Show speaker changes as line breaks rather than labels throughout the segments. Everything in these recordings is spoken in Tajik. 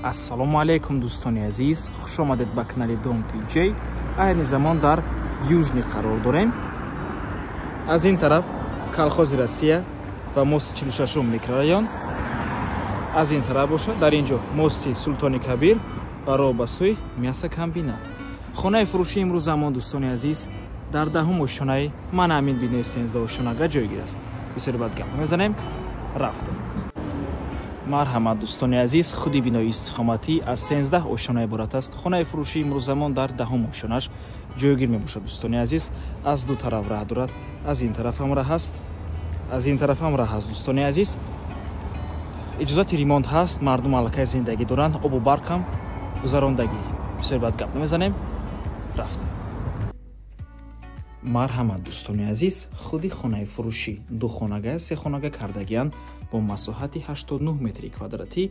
ассалому алейкум дӯстони азиз, хуш омадед ба канали Dom TJ. айни замон дар южни қарор дорем. аз ин тараф колхози Россия ва мости 46 микрорайон, аз ин тараф бошад дар инҷо мости Султони Кабир ва роҳ ба сӯи мясокомбинат. хонаи фурӯши имрӯз замон дӯстони азиз дар 10 ошонаи ман амин бинои 13 ошонага ҷойгир аст. бисёр бад гап мезанем, рафтем. марҳамат дӯстони азиз, худи бинои истиқоматӣ аз 13 ошона иборат аст. хонаи фурӯши имрӯз замон дар 10 ошонаш ҷойгир мебошад дӯстони азиз. аз ду тараф раҳ дорад, аз ин тараф ҳам раҳ аст, аз ин тараф ҳам раҳ аст дӯстони азиз. иҷозати ремонт ҳаст, мардум аллакай зиндагӣ доранд, обу барқ ҳам гузарондагӣ. бисёр бад гап намезанем, рафтем. марҳамат дӯстони азиз, худи хонаи фурӯшӣ духонага, сехонага кардагиян бо масоҳати 89 метри квадратӣ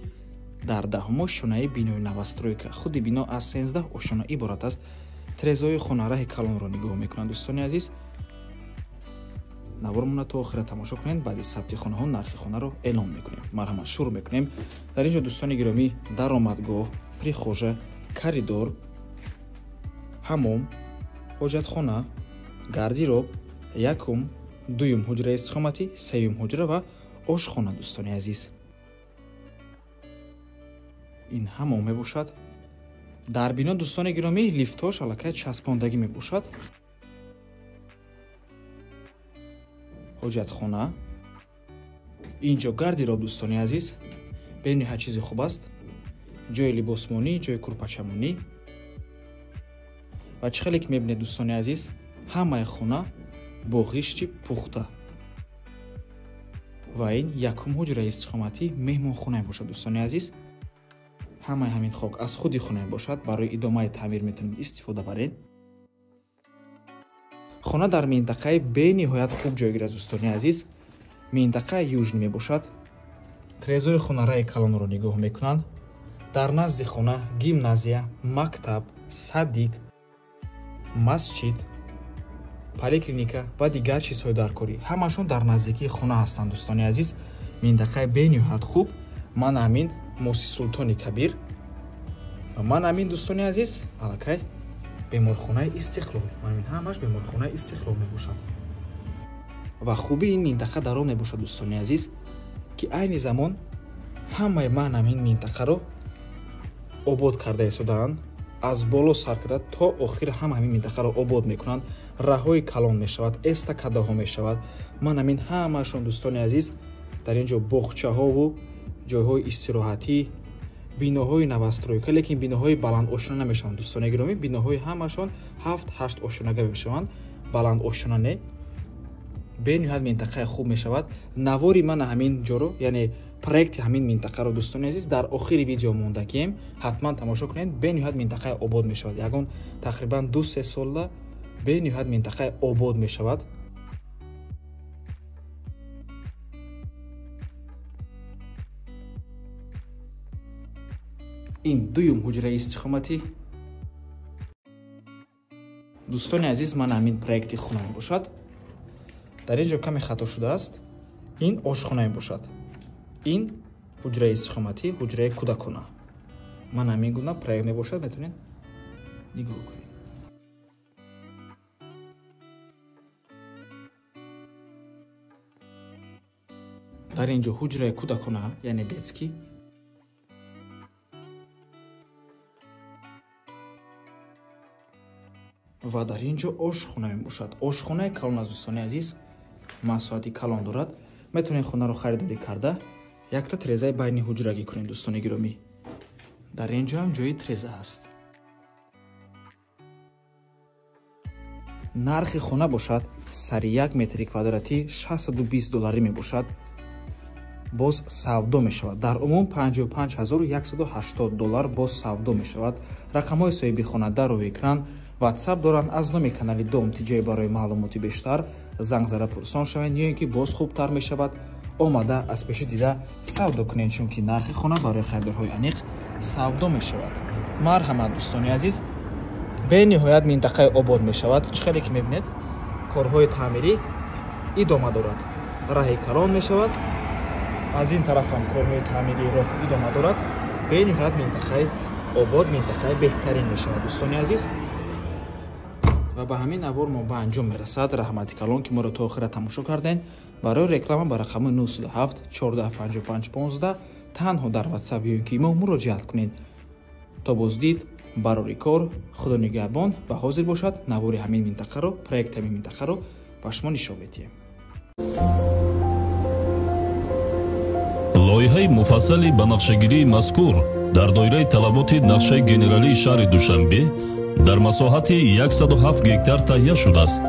дар 10 ошонаи бинои новостройка. худи бино аз 13 ошона иборат аст. трезои хона раҳи калонро нигоҳ мекунанд дӯстони азиз. навормона то охира тамошо кунед. баъди сабти хонаҳо нархи хонаро эълон мекунем. марҳамат, шурӯъ мекунем. дар инҷо дӯстони гиромӣ даромадгоҳ, прихожа, коридор, ҳамом, ҳоҷатхона, гардироб, якум, дуюм ҳуҷраи истиқоматӣ, сеюм ҳуҷра ва ошхона дӯстони азиз. ин ҳамом мебошад. дар бино дӯстони гиромӣ лифтош аллакай часпондагӣ мебошад. ҳоҷатхона, инҷо гардироб дӯстони азиз, бениҳоят чизи хуб аст. ҷои либосмонӣ, ҷои курпачамонӣ ва чӣ хеле ки мебинед дӯстони азиз, ҳамаи хона бо ғишти пухта. ва ин якум ҳуҷраи истиқоматӣ меҳмонхона мебошад дӯстони азиз. ҳамаи ҳамин хок аз худи хона мебошад. барои идомаи таъмир метавонед истифода баред. хона дар минтақаи бениҳоят хуб ҷойгир аст дӯстони азиз. минтақаи южнӣ мебошад. трезои хонараи калонро нигоҳ мекунанд. дар назди хона гимназия, мактаб, садик, масҷид, поликлиника ва дигар чизҳои даркорӣ ҳамашон дар наздикии хона ҳастанд дӯстони азиз. минтақаи бениҳоят хуб. ман амин мости Султони Кабир ва ман амин дӯстони азиз аллакай беморхонаи Истиқлол. ман ҳамаш беморхонаи Истиқлол мебошад. ва хубии ин минтақа дар он мебошад дӯстони азиз ки айни замон ҳамаи ман амин минтақаро обод карда истодаанд. аз боло сар карда то охир ҳама ҳамин минтақаро обод мекунанд. раҳҳои калон мешавад, эстакадаҳо мешавад. ман амин ҳамаашон дӯстони азиз дар ин ҷо боғчаҳову ҷойҳои истироҳатӣ, биноҳои новостройка, лекин биноҳои баланд ошона намешаванд дӯстони гиромӣ. биноҳои ҳамаашон 7-8 ошонага мешаванд, баланд ошона не. бениҳоят минтақаи хуб мешавад. навори ман ҳамин ҷоро, яъне проекти ҳамин минтақаро дӯстони азиз дар охири видео мондагием. ҳатман тамошо кунед. бениҳоят минтақаи обод мешавад. ягон тақрибан 2-3 сола бениҳоят минтақаи обод мешавад. ин дуюм ҳуҷраи истиқоматӣ. дӯстони азиз, ман ҳамин проекти хона мебошад. дар ин ҷо каме хато шудааст. ин ошхона мебошад. ин ҳуҷраи истиқоматӣ, ҳуҷраи кӯдакона. ман ҳамин гуна проект мебошад. метавонед нигоҳ кунед. дар ин ҷо ҳуҷраи кӯдакона, яъне детский. ва дар ин ҷо ошхона мебошад. ошхонаи калон аз дӯстони азиз масоҳати калон дорад. метавонед хонаро харидорӣ карда якта трезаи байни ҳуҷрагӣ кунед дӯстони гиромӣ. дар ин ҷо ҳам ҷои треза ҳаст. нархи хона бошад сари 1 метри квадратӣ $620 мебошад. боз савдо мешавад. дар умум $55180 боз савдо мешавад. рақамҳои соҳиби хона дару экран ватсап доранд. аз номи канали Dom TJ барои маълумоти бештар занг зада пурсон шавед, ё ин ки боз хубтар мешавад. омада аз пеши дида савдо кунед, чунки нархи хона барои харидорҳои аниқ савдо мешавад. марҳамат дӯстони азиз, бениҳоят минтақаи обод мешавад. чӣ хеле ки мебинед, корҳои таъмирӣ идома дорад. раҳи калон мешавад. аз ин тараф ҳам корҳои таъмирии роҳ идома дорад. бениҳоят минтақаи обод минтақаи беҳтарин мешавад. дӯстони азиз, ва ба ҳамин аввор мо ба анҷом мерасад. раҳмати калон ки моро то охира тамошо кардем. барои реклама ба рақами 907 1455 15 танҳо дар WhatsApp ё ин ки мо муроҷиат кунед. то боздид, барори кор, худо нигаҳбон ва ҳозир бошад навори ҳамин минтақаро, проекти ҳамин минтақаро ба шумо нишон медиҳем.
лоиҳаи муфассали ба нақшагирии мазкур дар доираи талаботи нақшаи генералии шаҳри Душанбе дар масоҳати 107 гектар таҳия шудааст.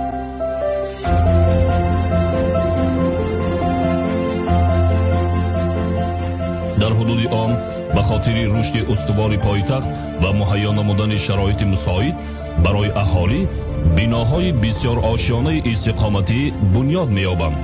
дар ҳудуди он ба хотири рушди устувори пойтахт ва муҳайё намудани шароити мусоид барои аҳолӣ биноҳои бисёр ошиёнаи истиқоматӣ бунёд меёбанд.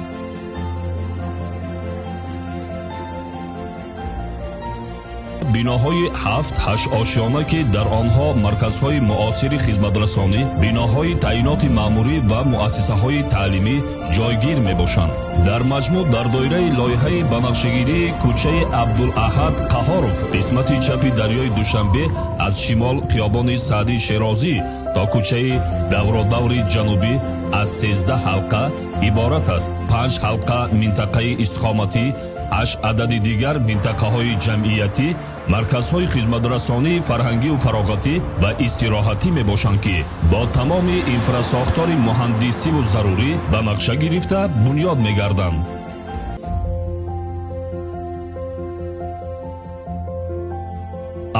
биноҳои 7-8 ошиёна ки дар онҳо марказҳои муосири хизматрасонӣ, биноҳои таъиноти маъмурӣ ва муассисаҳои таълимӣ ҷойгир мебошанд. дар маҷмӯъ дар доираи лоиҳаи банақшагирии кӯчаи Абдулаҳад Қаҳоров қисмати чапи дарёи Душанбе аз шимол хиёбони Саъдии Шерозӣ то кӯчаи Давродаври ҷанубӣ аз 13 ҳалқа иборат аст. 5 ҳалқа минтақаи истиқоматӣ, 8 адади дигар минтақаҳои ҷамъиятӣ, марказҳои хизматрасонии фарҳангиву фароғатӣ ва истироҳатӣ мебошанд ки бо тамоми инфрасохтори муҳандисиву зарурӣ ба нақша гирифта бунёд мегарданд.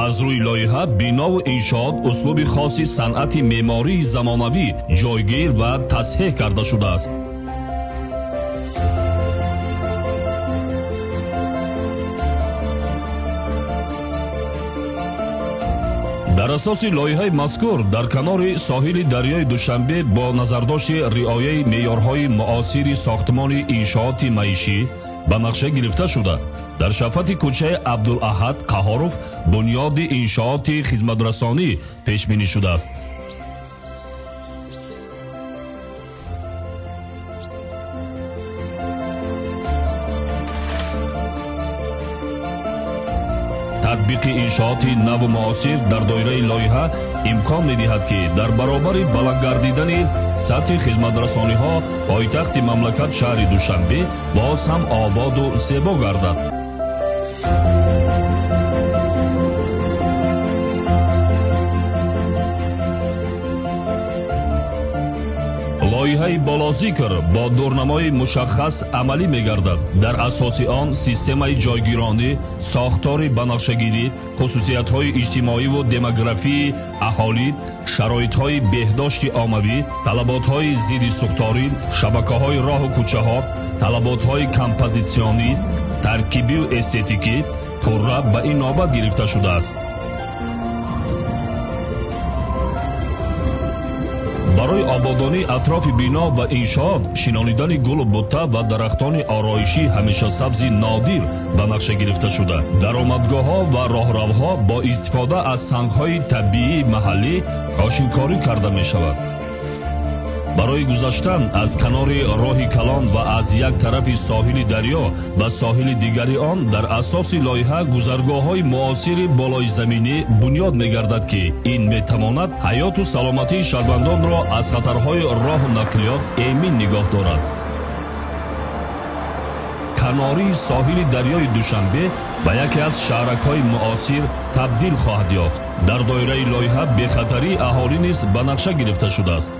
аз рӯи лоиҳа бинову иншоот услуби хоси санъати меъмории замонавӣ ҷойгир ва тасҳеҳ карда шудааст. дар асоси лоиҳаи мазкур дар канори соҳили дарёи Душанбе бо назардошти риояи меъёрҳои муосири сохтмони иншооти маишӣ ба нақша гирифта шуда дар шафати кӯчаи Абдулаҳад Қаҳоров бунёди иншооти хизматрасонӣ пешбинӣ шудааст. татбиқи иншооти наву муосир дар доираи лоиҳа имкон медиҳад ки дар баробари баландгардидани сатҳи хизматрасониҳо пойтахти мамлакат шаҳри Душанбе боз ҳам ободу зебо гардад. лоиҳаи болозикр бо дурнамои мушаххас амалӣ мегардад. дар асоси он системаи ҷойгиронӣ, сохтори банақшагирӣ, хусусиятҳои иҷтимоиву демографии аҳолӣ, шароитҳои беҳдошти оммавӣ, талаботҳои зидди сӯхторӣ, шабакаҳои роҳу кӯчаҳо, талаботҳои композитсионӣ, таркибию эстетикӣ пурра ба ин нобат гирифта шудааст. барои ободонии атрофи бино ва иншоот шинонидани гулу бутта ва дарахтони ороишӣ ҳамешасабзи нодир ба нақша гирифта шуда даромадгоҳҳо ва роҳравҳо бо истифода аз сангҳои табиии маҳаллӣ кошинкорӣ карда мешавад. барои гузаштан аз канори роҳи калон ва аз як тарафи соҳили дарё ба соҳили дигари он дар асоси лоиҳа гузаргоҳҳои муосири болои заминӣ бунёд мегардад ки ин метавонад ҳаёту саломатии шаҳрвандонро аз хатарҳои роҳу нақлиёт эмин нигоҳ дорад. канории соҳили дарёи Душанбе ба яке аз шаҳракҳои муосир табдил хоҳад ёфт. дар доираи лоиҳа бехатарии аҳолӣ низ ба нақша гирифта шудааст.